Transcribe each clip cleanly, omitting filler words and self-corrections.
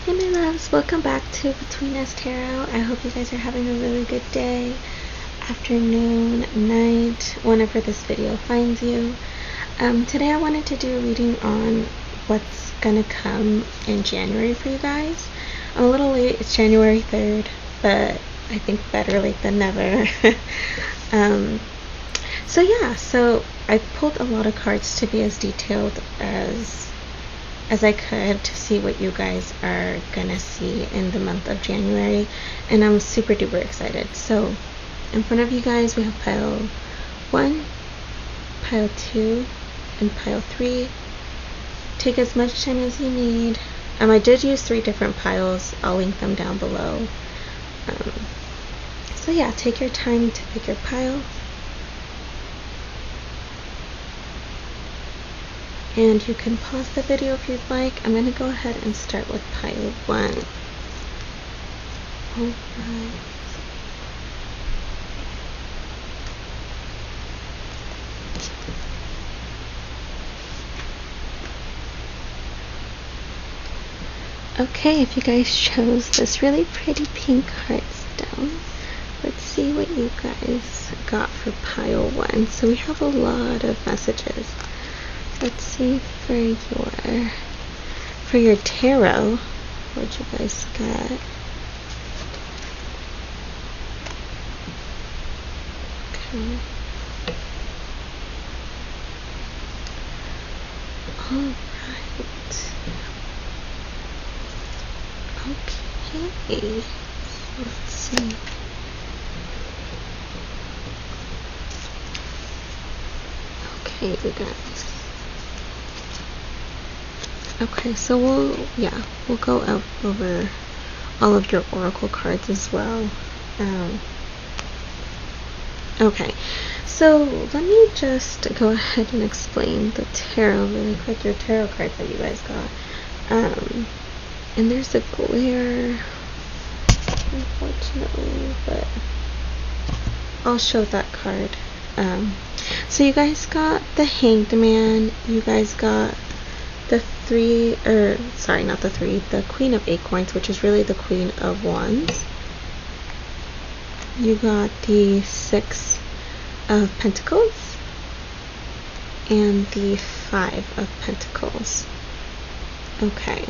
Hey my loves, welcome back to Between Us Tarot. I hope you guys are having a really good day, afternoon, night, whenever this video finds you. Today I wanted to do a reading on what's gonna come in January for you guys. I'm a little late, it's January 3rd, but I think better late than never. So I pulled a lot of cards to be as detailed as I could to see what you guys are gonna see in the month of January, and I'm super duper excited. So in front of you guys we have pile 1, pile 2, and pile 3. Take as much time as you need. I did use 3 different piles. I'll link them down below. So yeah, take your time to pick your pile. And you can pause the video if you'd like. I'm going to go ahead and start with pile 1. Alright. Okay, if you guys chose this really pretty pink heartstone, let's see what you guys got for pile 1. So we have a lot of messages. Let's see for your tarot, what you guys got. Okay. Alright. Okay. Let's see. Okay, you guys. Okay, so we'll go over all of your oracle cards as well. Okay, so let me just go ahead and explain the tarot really quick, your tarot cards that you guys got. And there's a glare, unfortunately, but I'll show that card. So you guys got the Hanged Man, you guys got the the Queen of Acorns, which is really the Queen of Wands. You got the 6 of Pentacles and the 5 of Pentacles. Okay,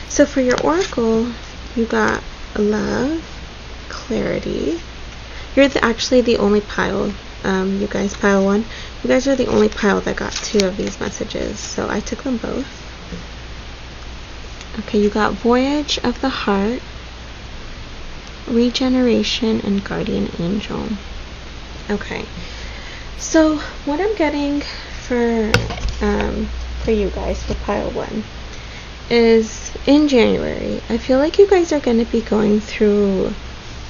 so for your oracle, you got love, clarity. You're actually the only pile. You guys, pile 1, you guys are the only pile that got 2 of these messages, so I took them both. Okay, you got Voyage of the Heart, Regeneration, and Guardian Angel. Okay, so what I'm getting for you guys for pile 1 is in January, I feel like you guys are going to be going through,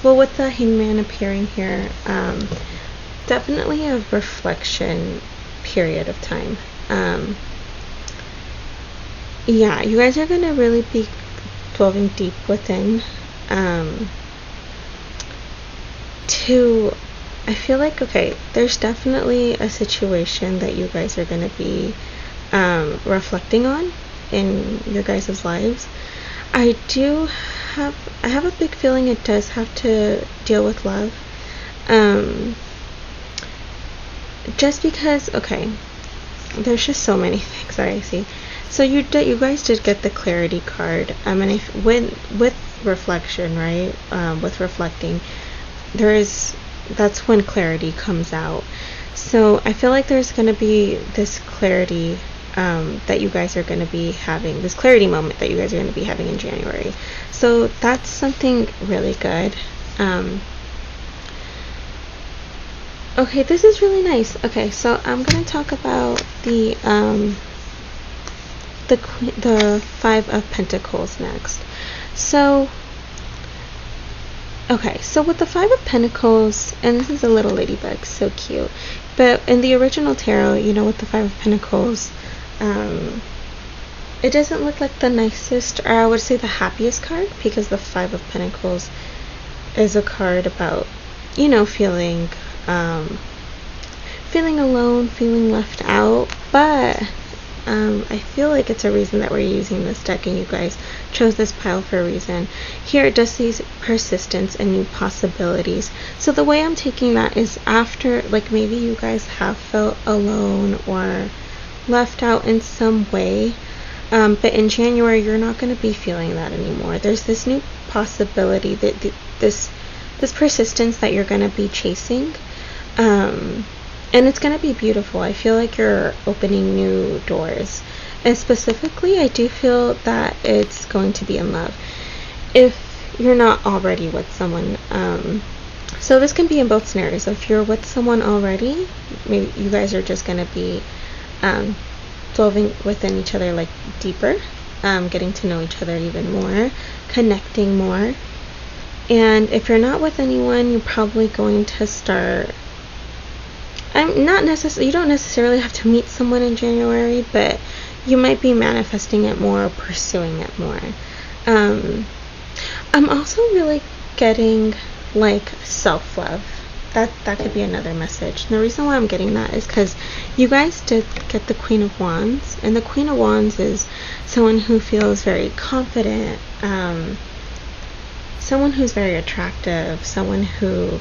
well, with the Hangman appearing here, definitely a reflection period of time. Yeah, you guys are going to really be delving deep within I feel like, okay, there's definitely a situation that you guys are going to be reflecting on in your guys' lives. I have a big feeling it does have to deal with love. Just because, okay, there's just so many things that I see. So you guys did get the clarity card. And with reflection, right? With reflecting, that's when clarity comes out. So I feel like there's going to be this clarity that you guys are going to be having, this clarity moment that you guys are going to be having in January. So that's something really good. Okay, this is really nice. Okay, so I'm gonna talk about the 5 of Pentacles next. So, okay, so with the 5 of Pentacles, and this is a little ladybug, so cute. But in the original tarot, you know, with the 5 of Pentacles, it doesn't look like the nicest, or I would say the happiest card, because the 5 of Pentacles is a card about, you know, feeling alone, feeling left out. But I feel like it's a reason that we're using this deck, and you guys chose this pile for a reason. Here it does say persistence and new possibilities. So the way I'm taking that is after, like, maybe you guys have felt alone or left out in some way, but in January you're not going to be feeling that anymore. There's this new possibility, that this persistence that you're going to be chasing, and it's going to be beautiful. I feel like you're opening new doors, and specifically I do feel that it's going to be in love if you're not already with someone. So this can be in both scenarios. If you're with someone already, maybe you guys are just going to be delving within each other, like, deeper, getting to know each other even more, connecting more. And if you're not with anyone, you're probably going to start, you don't necessarily have to meet someone in January, but you might be manifesting it more or pursuing it more. I'm also really getting, like, self-love. That could be another message. And the reason why I'm getting that is because you guys did get the Queen of Wands, and the Queen of Wands is someone who feels very confident, someone who's very attractive, someone who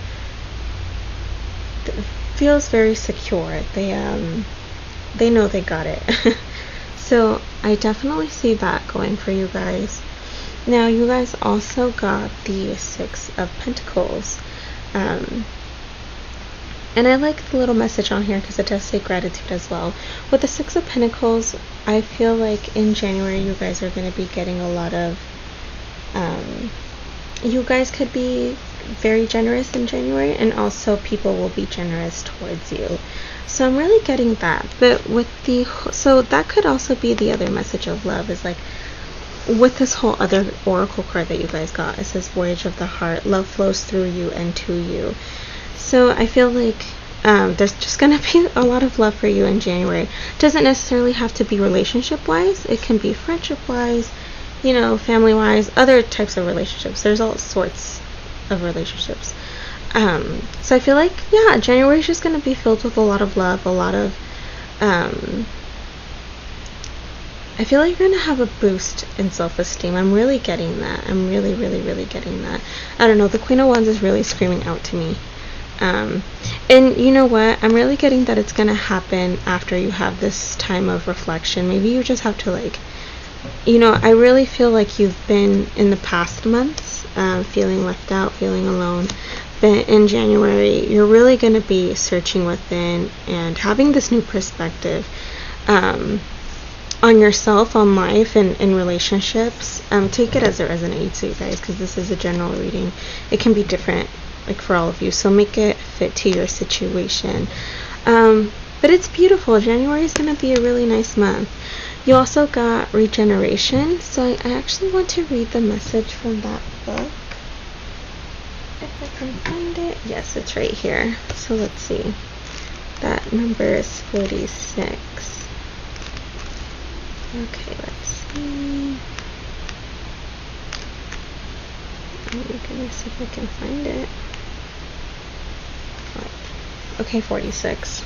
feels very secure. They know they got it. So I definitely see that going for you guys. Now you guys also got the Six of Pentacles, and I like the little message on here because it does say gratitude as well. With the Six of Pentacles, I feel like in January you guys are going to be getting a lot of, you guys could be very generous in January, and also people will be generous towards you. So I'm really getting that. But with so that could also be the other message of love, is like, with this whole other oracle card that you guys got, it says Voyage of the Heart, love flows through you and to you. So I feel like there's just going to be a lot of love for you in January. Doesn't necessarily have to be relationship wise, it can be friendship wise, you know, family wise, other types of relationships. There's all sorts of relationships. So I feel like, yeah, January is just going to be filled with a lot of love, a lot of I feel like you're going to have a boost in self-esteem. I'm really getting that. I'm really, really, really getting that. I don't know, the Queen of Wands is really screaming out to me. And you know what, I'm really getting that it's going to happen after you have this time of reflection. Maybe you just have to, like, you know, I really feel like you've been in the past months feeling left out, feeling alone. But in January, you're really going to be searching within and having this new perspective on yourself, on life, and in relationships. Take it as it resonates, you guys, because this is a general reading. It can be different, like, for all of you, so make it fit to your situation. But it's beautiful. January is going to be a really nice month. You also got regeneration, so I actually want to read the message from that book, if I can find it. Yes, it's right here. So let's see. That number is 46. Okay, let's see. Oh my goodness, see if I can find it. Okay, 46.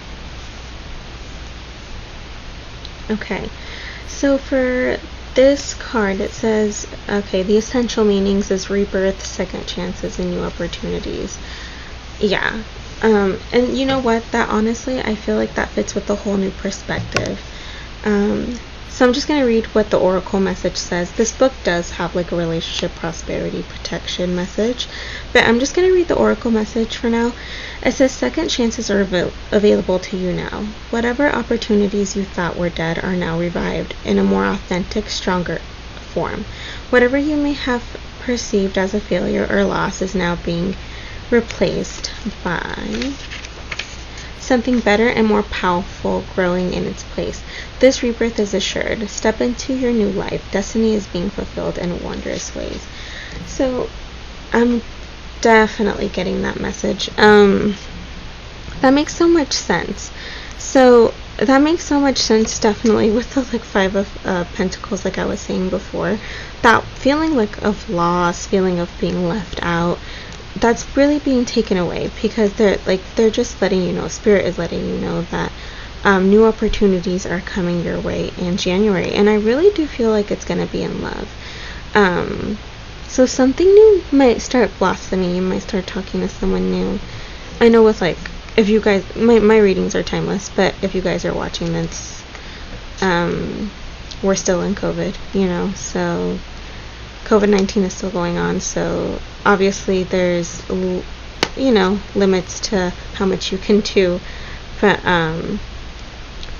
Okay, so for this card, it says, okay, the essential meanings is rebirth, second chances, and new opportunities. Yeah. And you know what, that honestly, I feel like that fits with the whole new perspective. So I'm just going to read what the oracle message says. This book does have, like, a relationship prosperity protection message, but I'm just going to read the oracle message for now. It says second chances are available to you now. Whatever opportunities you thought were dead are now revived in a more authentic, stronger form. Whatever you may have perceived as a failure or loss is now being replaced by something better and more powerful growing in its place. This rebirth is assured. Step into your new life. Destiny is being fulfilled in wondrous ways. So I'm definitely getting that message. That makes so much sense. So that makes so much sense, definitely, with the, like, Five of Pentacles, like I was saying before. That feeling, like, of loss, feeling of being left out, that's really being taken away, because they're just letting you know, Spirit is letting you know that new opportunities are coming your way in January, and I really do feel like it's going to be in love. So something new might start blossoming. You might start talking to someone new. I know with like, if you guys, my readings are timeless, but if you guys are watching this, we're still in COVID, you know, so COVID-19 is still going on, so obviously there's, you know, limits to how much you can do, but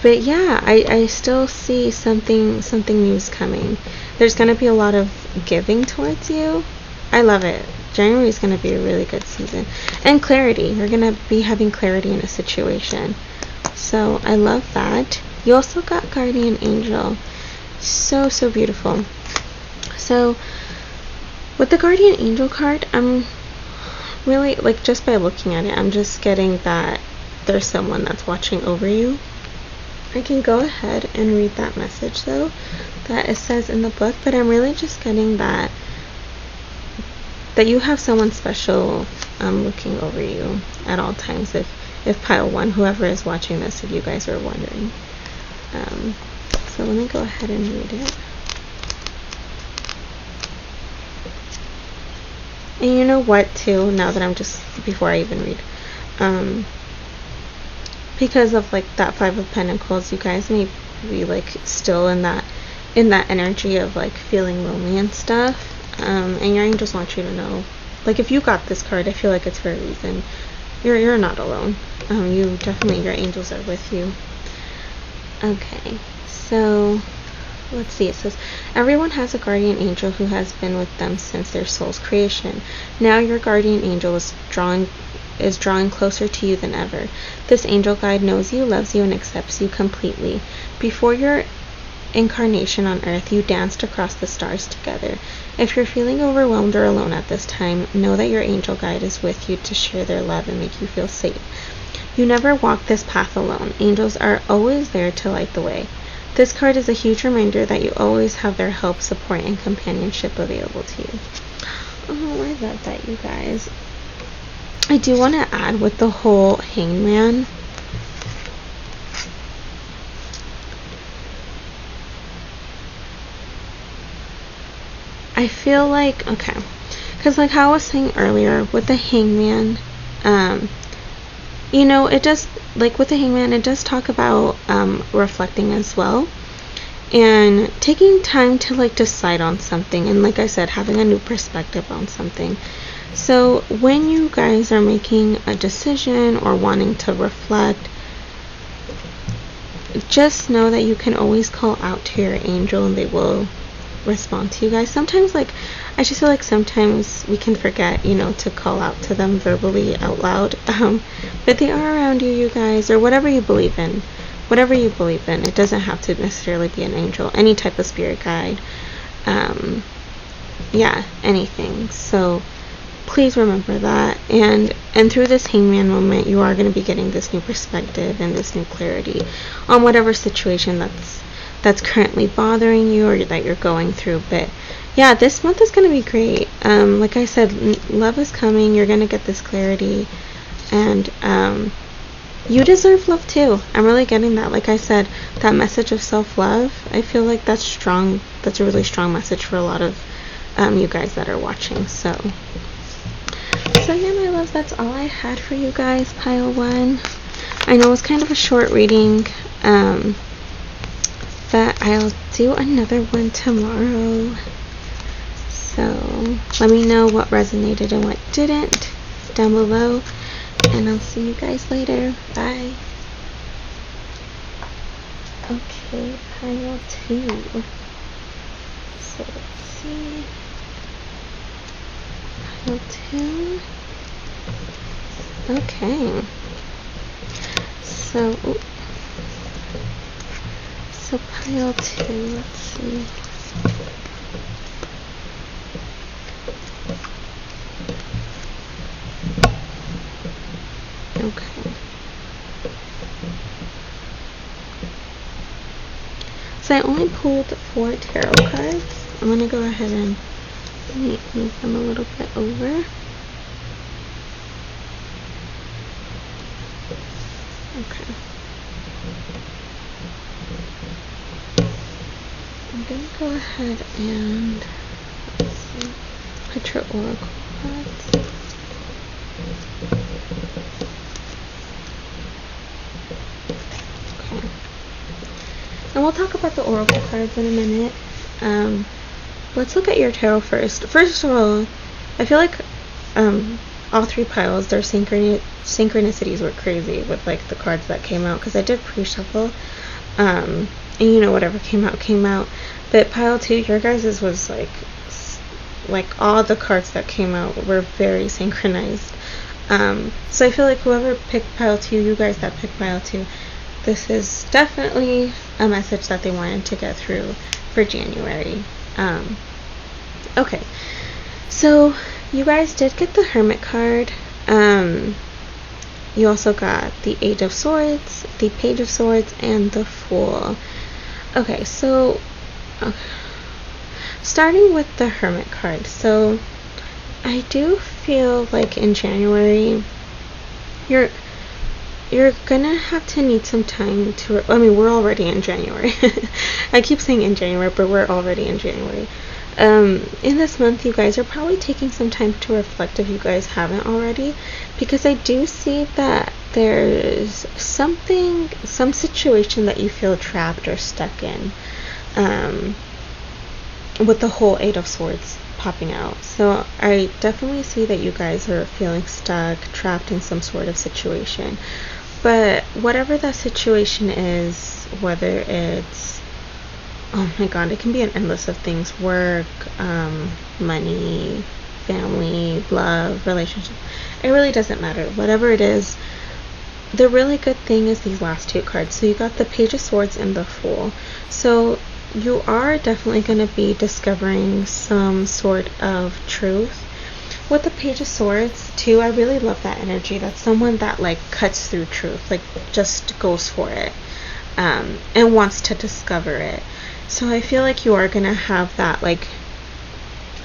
yeah, I still see something new is coming. There's going to be a lot of giving towards you. I love it. January is going to be a really good season. And clarity. You're going to be having clarity in a situation. So I love that. You also got Guardian Angel. So beautiful. So with the Guardian Angel card, I'm really, like, just by looking at it, I'm just getting that there's someone that's watching over you. I can go ahead and read that message though that it says in the book, but I'm really just getting that you have someone special looking over you at all times, if pile one, whoever is watching this, if you guys are wondering. So let me go ahead and read it. And you know what too, now that I'm just, before I even read, because of like that Five of Pentacles, you guys may be like still in that energy of like feeling lonely and stuff, and your angels want you to know, like, if you got this card, I feel like it's for a reason. You're not alone. You definitely, your angels are with you. Okay, so let's see. It says everyone has a guardian angel who has been with them since their soul's creation. Now your guardian angel is drawing closer to you than ever. This angel guide knows you, loves you, and accepts you completely. Before your incarnation on earth, you danced across the stars together. If you're feeling overwhelmed or alone at this time, know that your angel guide is with you to share their love and make you feel safe. You never walk this path alone. Angels are always there to light the way. This card is a huge reminder that you always have their help, support, and companionship available to you. Oh, I love that, you guys. I do want to add with the whole Hangman. I feel like, okay, because like how I was saying earlier, with the Hangman, you know, it does, like with the Hangman, it does talk about reflecting as well, and taking time to like decide on something, and like I said, having a new perspective on something. So when you guys are making a decision or wanting to reflect, just know that you can always call out to your angel and they will respond to you guys. Sometimes, like, I just feel like sometimes we can forget, you know, to call out to them verbally out loud, but they are around you guys, or whatever you believe in. It doesn't have to necessarily be an angel, any type of spirit guide, yeah, anything. So please remember that, and through this Hangman moment, you are going to be getting this new perspective and this new clarity on whatever situation that's currently bothering you or that you're going through. But yeah, this month is going to be great. Like I said, love is coming. You're going to get this clarity, and you deserve love too. I'm really getting that. Like I said, that message of self-love, I feel like that's strong. That's a really strong message for a lot of you guys that are watching. So yeah, my loves, that's all I had for you guys, pile one. I know it was kind of a short reading, but I'll do another one tomorrow. So let me know what resonated and what didn't down below, and I'll see you guys later. Bye. Okay, pile two. So let's see. Pile two. Okay. So pile two, let's see. Okay. So I only pulled 4 tarot cards. I'm going to go ahead and move them a little bit over. Okay. gonna go ahead and let's see, put your oracle cards. Okay. And we'll talk about the oracle cards in a minute. Let's look at your tarot first. First of all, I feel like all three piles, their synchronicities were crazy with like the cards that came out, because I did pre-shuffle, and you know, whatever came out. But pile 2, your guys's was like all the cards that came out were very synchronized. So I feel like whoever picked pile 2, you guys that picked pile 2, this is definitely a message that they wanted to get through for January. Okay, so you guys did get the Hermit card. You also got the 8 of Swords, the Page of Swords, and the Fool. Okay, so starting with the Hermit card. So I do feel like in January you're gonna have to need some time to we're already in January. I keep saying in January, but we're already in January. In this month, you guys are probably taking some time to reflect if you guys haven't already, because I do see that there's some situation that you feel trapped or stuck in, with the whole 8 of Swords popping out. So I definitely see that you guys are feeling stuck, trapped in some sort of situation. But whatever that situation is, whether it's, oh my god, it can be an endless of things: work, money, family, love, relationship. It really doesn't matter. Whatever it is, the really good thing is these last 2 cards. So you got the Page of Swords and the Fool. So you are definitely going to be discovering some sort of truth. With the Page of Swords too, I really love that energy. That's someone that like cuts through truth, like just goes for it, and wants to discover it. So I feel like you are gonna have that, like,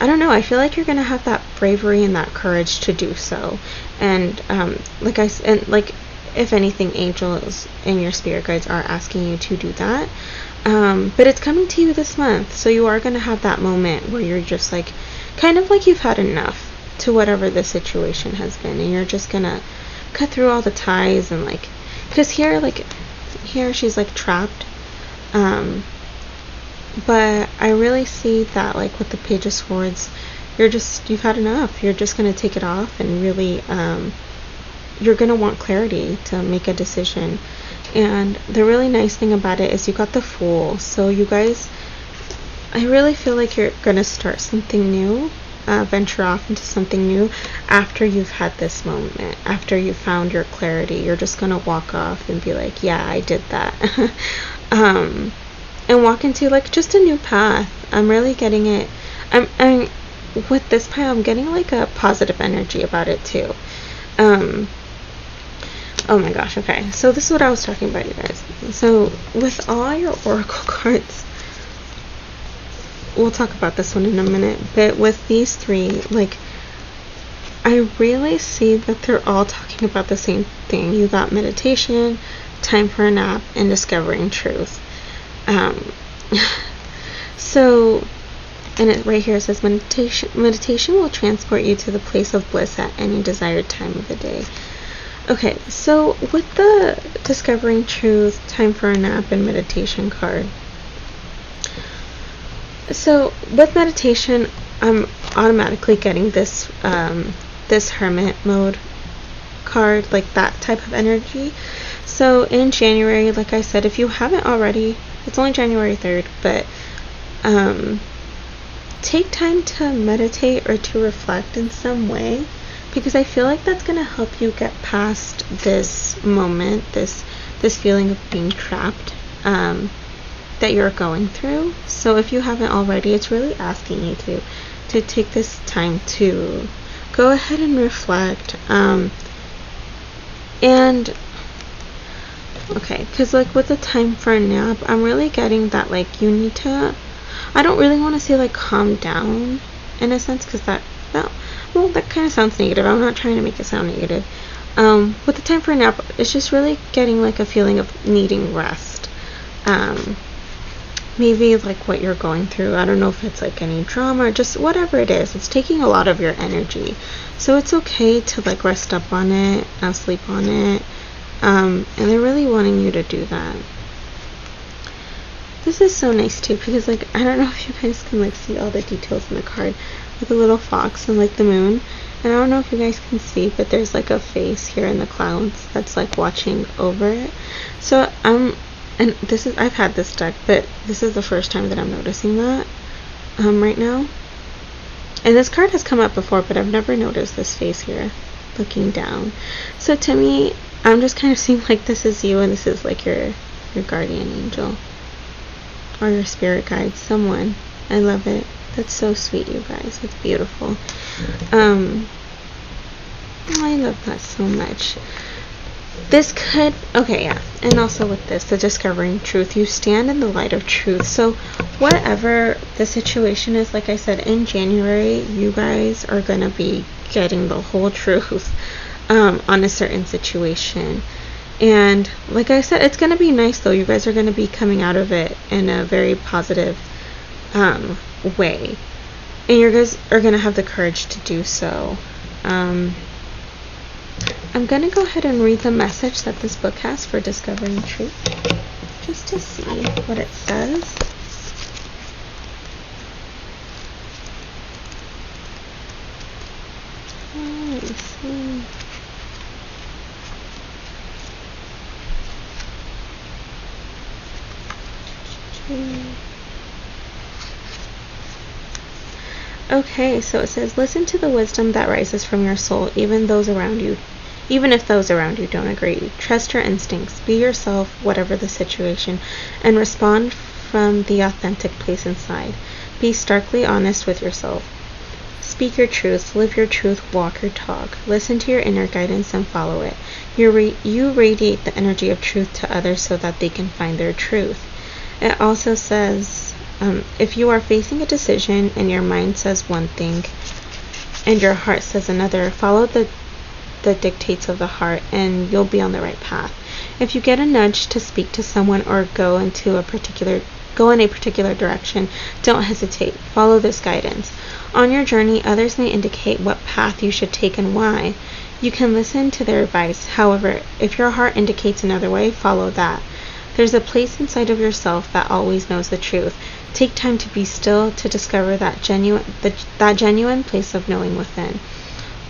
I don't know, I feel like you're gonna have that bravery and that courage to do so. And like if anything, angels and your spirit guides are asking you to do that. But it's coming to you this month, so you are gonna have that moment where you're just like, kind of like you've had enough to whatever the situation has been, and you're just gonna cut through all the ties, and like, because here she's like trapped, but I really see that like with the Page of Swords, you've had enough. You're just gonna take it off, and really you're gonna want clarity to make a decision. And the really nice thing about it is you got the Fool. So you guys, I really feel like you're gonna start something new, venture off into something new after you've had this moment, after you found your clarity. You're just gonna walk off and be like, yeah, I did that. And walk into like just a new path. I'm really getting it. I'm with this pile, I'm getting like a positive energy about it too. Oh my gosh, okay, so this is what I was talking about, you guys. So with all your oracle cards, we'll talk about this one in a minute, but with these 3, like, I really see that they're all talking about the same thing. You got meditation, time for a nap, and discovering truth. So, and it right here says meditation will transport you to the place of bliss at any desired time of the day. Okay, so with the discovering truth, time for a nap, and meditation card, so with meditation, I'm automatically getting this this hermit mode card, like that type of energy. So in January, like I said, if you haven't already, it's only January 3rd, but take time to meditate or to reflect in some way, because I feel like that's going to help you get past this moment, this feeling of being trapped that you're going through. So if you haven't already, it's really asking you to take this time to go ahead and reflect. And okay, because like with the time for a nap, I'm really getting that like you need to, I don't really want to say like calm down in a sense, because that kind of sounds negative. I'm not trying to make it sound negative. With the time for a nap, it's just really getting like a feeling of needing rest. maybe like what you're going through. I don't know if it's like any drama or just whatever it is. It's taking a lot of your energy. So it's okay to like rest up on it, sleep on it. And they're really wanting you to do that. This is so nice too, because like, I don't know if you guys can like see all the details in the card, with the little fox and like the moon. And I don't know if you guys can see, but there's like a face here in the clouds that's like watching over it. So and this is, I've had this deck, but this is the first time that I'm noticing that right now. And this card has come up before, but I've never noticed this face here looking down. So to me, I'm just kind of seeing like this is you, and this is like your guardian angel or your spirit guide, someone. I love it. That's so sweet, you guys. It's beautiful. I love that so much. This could, okay, yeah, and also with this, the discovering truth, you stand in the light of truth. So whatever the situation is, like I said, in January, you guys are going to be getting the whole truth on a certain situation. And like I said, it's going to be nice though. You guys are going to be coming out of it in a very positive way. And you guys are going to have the courage to do so. I'm going to go ahead and read the message that this book has for discovering truth, just to see what it says. Let me see. Okay, so it says, listen to the wisdom that rises from your soul, even if those around you don't agree. Trust your instincts. Be yourself, whatever the situation, and respond from the authentic place inside. Be starkly honest with yourself. Speak your truth, live your truth, walk your talk. Listen to your inner guidance and follow it. You radiate the energy of truth to others so that they can find their truth. It also says, if you are facing a decision and your mind says one thing and your heart says another, follow the dictates of the heart and you'll be on the right path. If you get a nudge to speak to someone or go in a particular direction, don't hesitate. Follow this guidance. On your journey, others may indicate what path you should take and why. You can listen to their advice. However, if your heart indicates another way, follow that. There's a place inside of yourself that always knows the truth. Take time to be still to discover that genuine place of knowing within.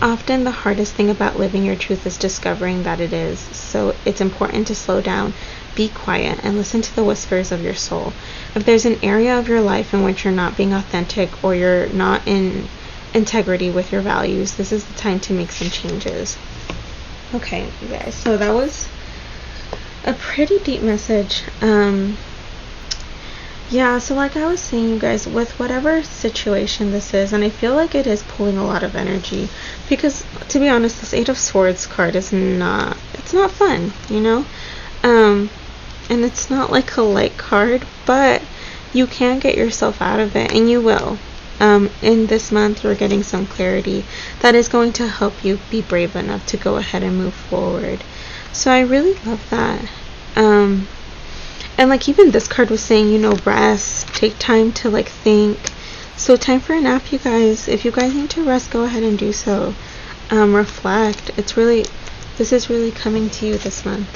Often the hardest thing about living your truth is discovering that it is. So it's important to slow down, be quiet, and listen to the whispers of your soul. If there's an area of your life in which you're not being authentic or you're not in integrity with your values, this is the time to make some changes. Okay, you guys, so that was a pretty deep message. Yeah, so like I was saying, you guys, with whatever situation this is, and I feel like it is pulling a lot of energy, because to be honest, this Eight of Swords card is not fun, you know? And it's not like a light card, but you can get yourself out of it, and you will. In this month, you're getting some clarity that is going to help you be brave enough to go ahead and move forward. So I really love that. And like even this card was saying, you know, rest, take time to like think. So time for a nap, you guys. If you guys need to rest, go ahead and do so. Reflect. This is really coming to you this month.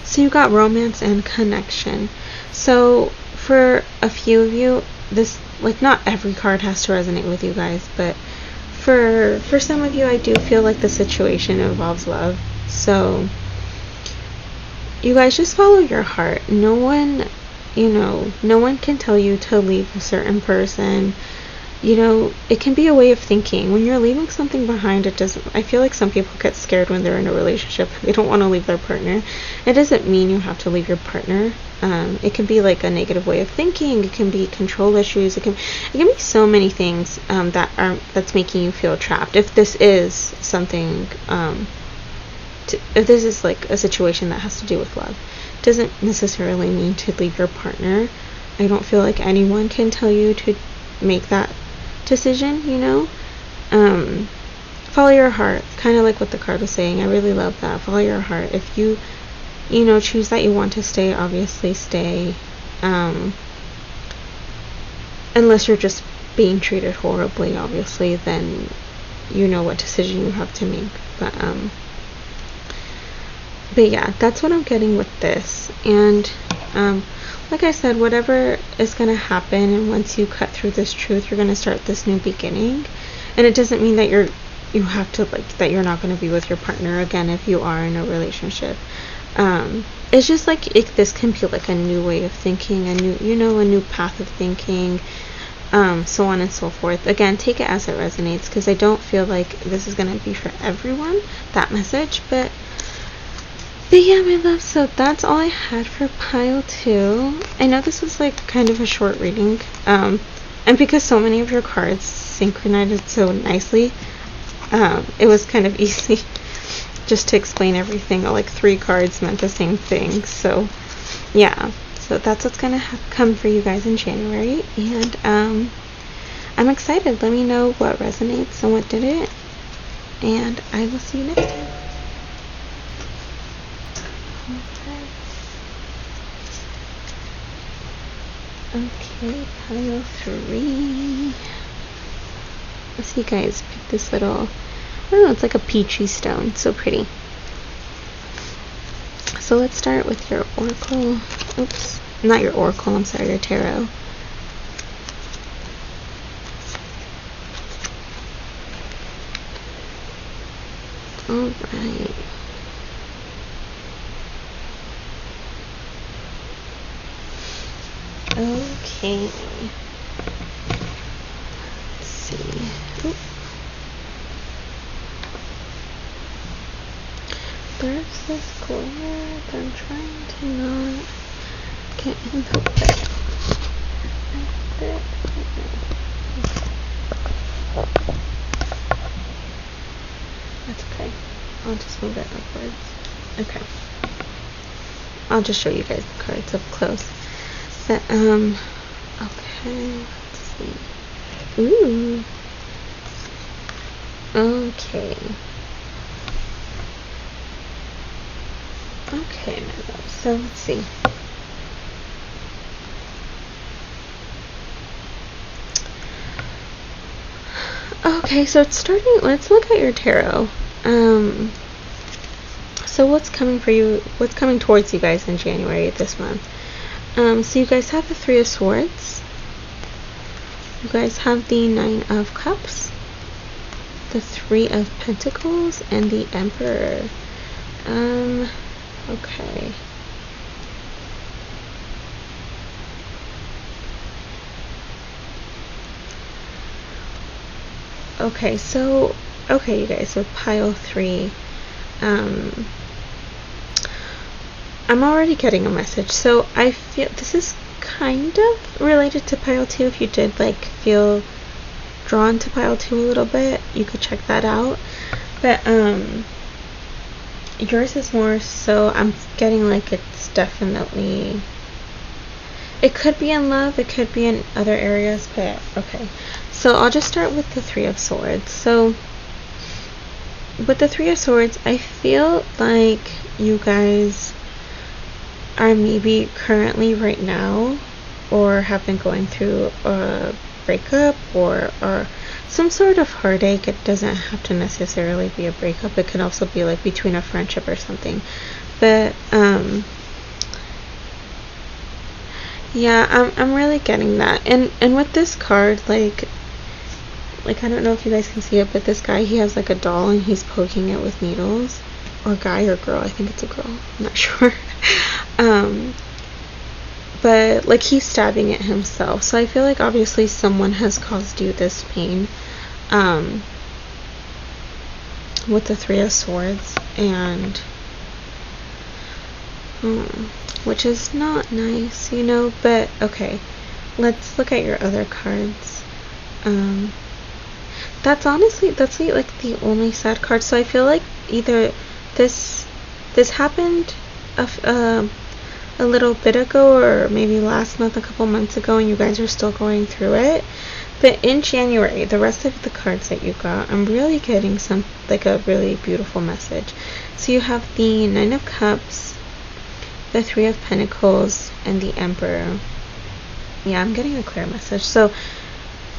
So you got romance and connection. So for a few of you, this, like, not every card has to resonate with you guys, but for some of you, I do feel like the situation involves love. So you guys just follow your heart. No one can tell you to leave a certain person. You know, it can be a way of thinking. When you're leaving something behind, I feel like some people get scared when they're in a relationship. They don't want to leave their partner. It doesn't mean you have to leave your partner. It can be like a negative way of thinking. It can be control issues. It can be so many things that's making you feel trapped. If this is something, if this is like a situation that has to do with love, it doesn't necessarily mean to leave your partner. I don't feel like anyone can tell you to make that decision, you know. Follow your heart, kind of like what the card was saying. I really love that. Follow your heart. If you you know, choose that you want to stay, obviously stay. Unless you're just being treated horribly, obviously, then you know what decision you have to make. But yeah, that's what I'm getting with this. And like I said, whatever is going to happen, and once you cut through this truth, you're going to start this new beginning. And it doesn't mean that you have to, like, that you're not going to be with your partner again if you are in a relationship. It's just like this can be like a new way of thinking, a new path of thinking, so on and so forth. Again, take it as it resonates, because I don't feel like this is going to be for everyone, that message. But yeah, my love, so that's all I had for pile 2. I know this was like kind of a short reading, and because so many of your cards synchronized so nicely, it was kind of easy just to explain everything. Like 3 cards meant the same thing. So yeah, so that's what's gonna come for you guys in January. And I'm excited. Let me know what resonates and what didn't, and I will see you next time. Okay, pile 3. Let's see, guys, pick this little, I don't know, it's like a peachy stone. So pretty. So let's start with your oracle. Oops, not your oracle, I'm sorry, your tarot. Alright. Okay. Let's see. Oop. There's this corner that I'm trying to not get in the way. That's okay. I'll just move it upwards. Okay. I'll just show you guys the cards up close. But, okay, let's see. Ooh. Okay. Okay, my love. So, let's see. Okay, so it's starting, let's look at your tarot. So what's coming for you, what's coming towards you guys in January this month? So you guys have the 3 of Swords. You guys have the 9 of Cups, the 3 of Pentacles, and the Emperor. Okay. Okay, so, okay, you guys, so pile 3. I'm already getting a message. So I feel this is kind of related to pile 2. If you did like feel drawn to pile 2 a little bit, you could check that out. But yours is more so, I'm getting like it's definitely, it could be in love, it could be in other areas, but okay. So I'll just start with the 3 of Swords. So with the 3 of Swords, I feel like you guys are maybe currently right now, or have been going through a breakup or some sort of heartache. It doesn't have to necessarily be a breakup. It could also be like between a friendship or something. But yeah, I'm really getting that. And with this card, like I don't know if you guys can see it, but this guy, he has like a doll and he's poking it with needles. Or guy or girl, I think it's a girl, I'm not sure. But like he's stabbing it himself. So I feel like obviously someone has caused you this pain with the 3 of Swords, and which is not nice, you know. But okay, let's look at your other cards. That's like the only sad card. So I feel like either this happened a little bit ago, or maybe last month, a couple months ago, and you guys are still going through it. But in January, the rest of the cards that you got, I'm really getting some, like a really beautiful message. So you have the 9 of Cups, the Three of Pentacles, and the Emperor. Yeah, I'm getting a clear message. So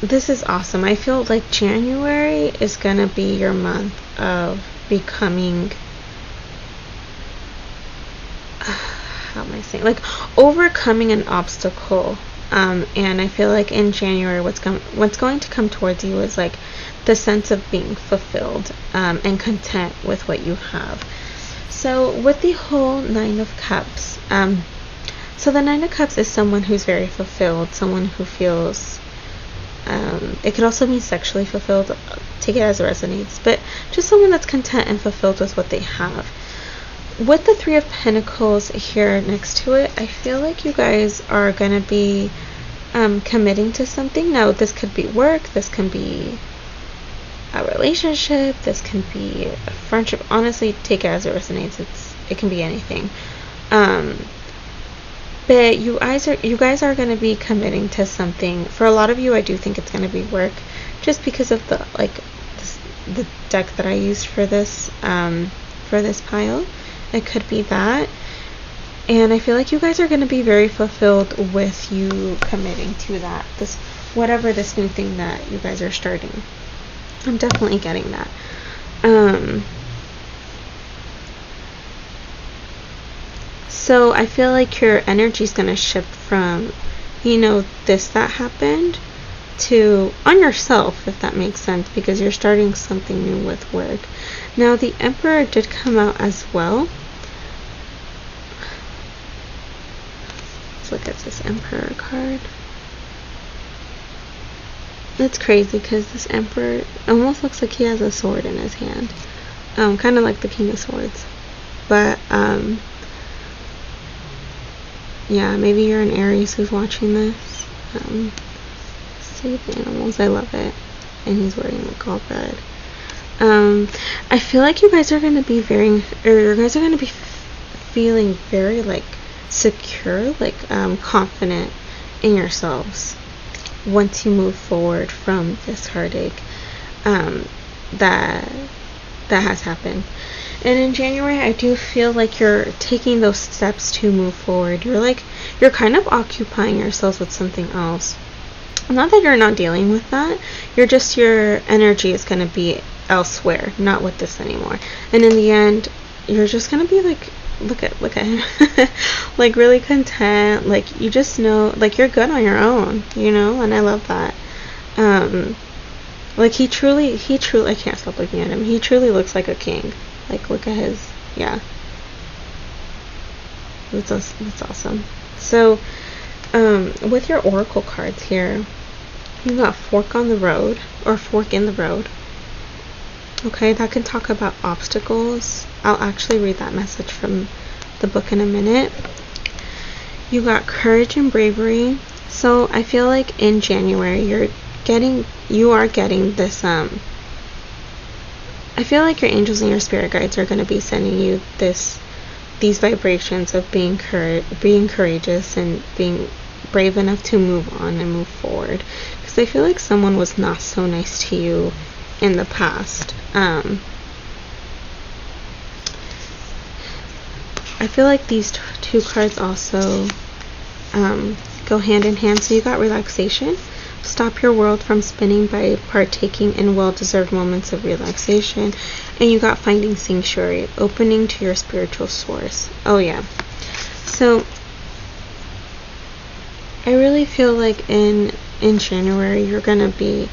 this is awesome. I feel like January is going to be your month of becoming, how am I saying, like overcoming an obstacle. And I feel like in January what's going to come towards you is like the sense of being fulfilled and content with what you have. So with the whole Nine of Cups, so the Nine of Cups is someone who's very fulfilled, someone who feels, it could also mean sexually fulfilled, take it as it resonates, but just someone that's content and fulfilled with what they have. With the Three of Pentacles here next to it, I feel like you guys are going to be committing to something. Now, this could be work, this can be a relationship, this can be a friendship. Honestly, take it as it resonates. It can be anything. But you guys are going to be committing to something. For a lot of you, I do think it's going to be work, just because of the deck that I used for this pile. It could be that. And I feel like you guys are going to be very fulfilled with you committing to that, whatever this new thing that you guys are starting. I'm definitely getting that. So I feel like your energy is going to shift from, this that happened to on yourself, if that makes sense, because you're starting something new with work. Now, the Emperor did come out as well. Let's look at this Emperor card. It's crazy because this Emperor almost looks like he has a sword in his hand. Kind of like the King of Swords. But, yeah, maybe you're an Aries who's watching this. Save animals, I love it. And he's wearing like all red. I feel like you guys are going to be feeling very like secure, like confident in yourselves once you move forward from this heartache that has happened. And in January, I do feel like you're taking those steps to move forward. You're kind of occupying yourselves with something else. Not that you're not dealing with that. Your energy is going to be elsewhere, not with this anymore. And in the end, you're just going to be like, look at him. Like really content. Like you just know, like you're good on your own, and I love that. Like he truly, I can't stop looking at him. He truly looks like a king. Like look at his, yeah. That's awesome. So, with your oracle cards here, you got fork on the road, or fork in the road. Okay, that can talk about obstacles. I'll actually read that message from the book in a minute. You got courage and bravery. So I feel like in January you are getting this I feel like your angels and your spirit guides are going to be sending you these vibrations of being courageous and being brave enough to move on and move forward. Because I feel like someone was not so nice to you in the past. I feel like these two cards also go hand in hand. So you got relaxation. Stop your world from spinning by partaking in well-deserved moments of relaxation. And you got finding sanctuary, opening to your spiritual source. Oh yeah. So I really feel like in January you're gonna be,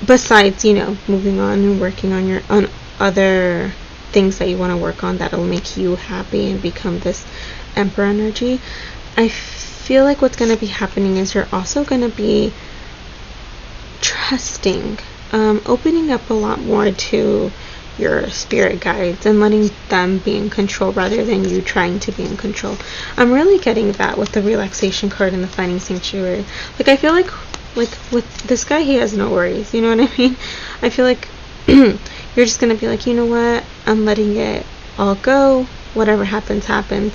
besides moving on and working on other things that you want to work on that'll make you happy and become this Emperor energy, I feel like what's gonna be happening is you're also gonna be trusting, opening up a lot more to your spirit guides and letting them be in control rather than you trying to be in control. I'm really getting that with the relaxation card and the finding sanctuary. Like I feel like with this guy, he has no worries, you know what I mean? I feel like you're just gonna be like, you know what, I'm letting it all go, whatever happens happens.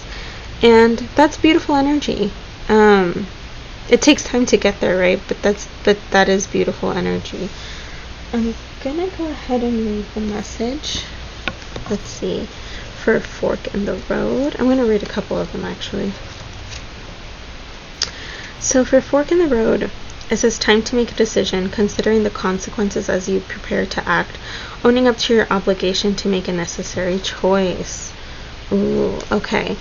And that's beautiful energy. It takes time to get there, right? But that is beautiful energy. I'm gonna go ahead and read the message. Let's see. for a fork in the road. I'm going to read a couple of them actually. So for fork in the road, it says time to make a decision, considering the consequences as you prepare to act, owning up to your obligation to make a necessary choice. Ooh, okay.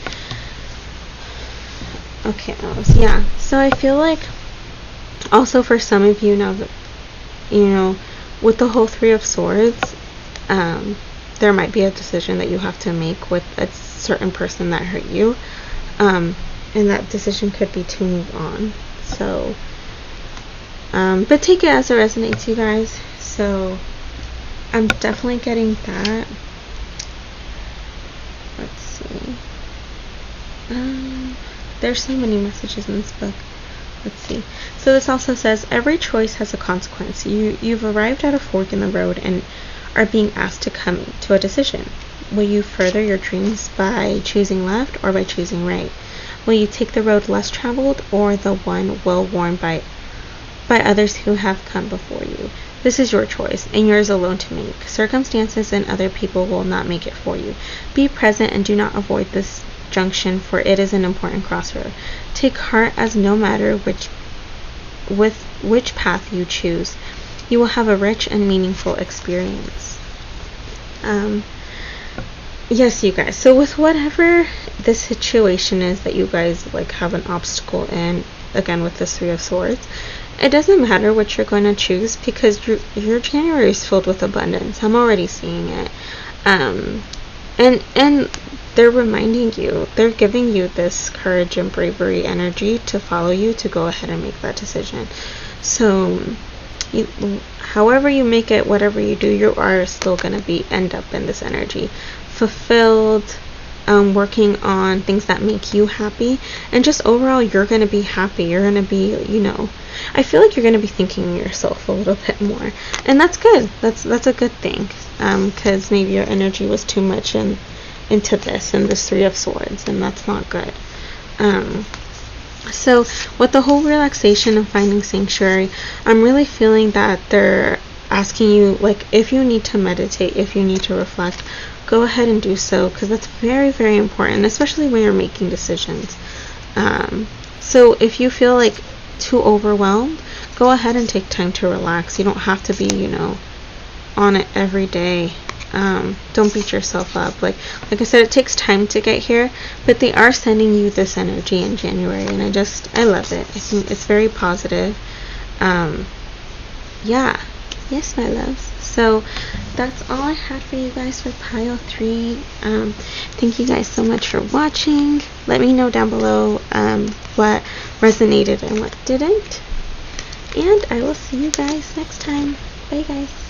Okay, Alice. Yeah. So I feel like also for some of you now that, you know, with the whole Three of Swords, there might be a decision that you have to make with a certain person that hurt you. And that decision could be to move on. So, but take it as it resonates, you guys. So, I'm definitely getting that. Let's see. There's so many messages in this book. Let's see. So this also says, every choice has a consequence. You've arrived at a fork in the road and are being asked to come to a decision. Will you further your dreams by choosing left or by choosing right? Will you take the road less traveled or the one well worn by others who have come before you? This is your choice, and yours alone to make. Circumstances and other people will not make it for you. Be present and do not avoid this junction, for it is an important crossroad. Take heart, as no matter which path you choose, you will have a rich and meaningful experience. Yes, you guys. So with whatever the situation is that you guys like have an obstacle in, again with this Three of Swords, it doesn't matter what you're going to choose, because your January is filled with abundance. I'm already seeing it. And they're reminding you, they're giving you this courage and bravery energy to follow you, to go ahead and make that decision. So however you make it, whatever you do, you are still going to end up in this energy, fulfilled, working on things that make you happy, and just overall you're going to be happy. You're going to be, you know, I feel like you're going to be thinking yourself a little bit more, and that's good. That's a good thing, because maybe your energy was too much into this and this Three of Swords, and that's not good. So with the whole relaxation and finding sanctuary, I'm really feeling that they're asking you, like, if you need to meditate, if you need to reflect, go ahead and do so, because that's very, very important, especially when you're making decisions. So if you feel like too overwhelmed, go ahead and take time to relax. You don't have to be, you know, on it every day. Don't beat yourself up. Like I said, it takes time to get here, but they are sending you this energy in January, and I love it. I think it's very positive. Yeah. Yes, my loves. So that's all I had for you guys for pile 3. Thank you guys so much for watching. Let me know down below what resonated and what didn't. And I will see you guys next time. Bye, guys.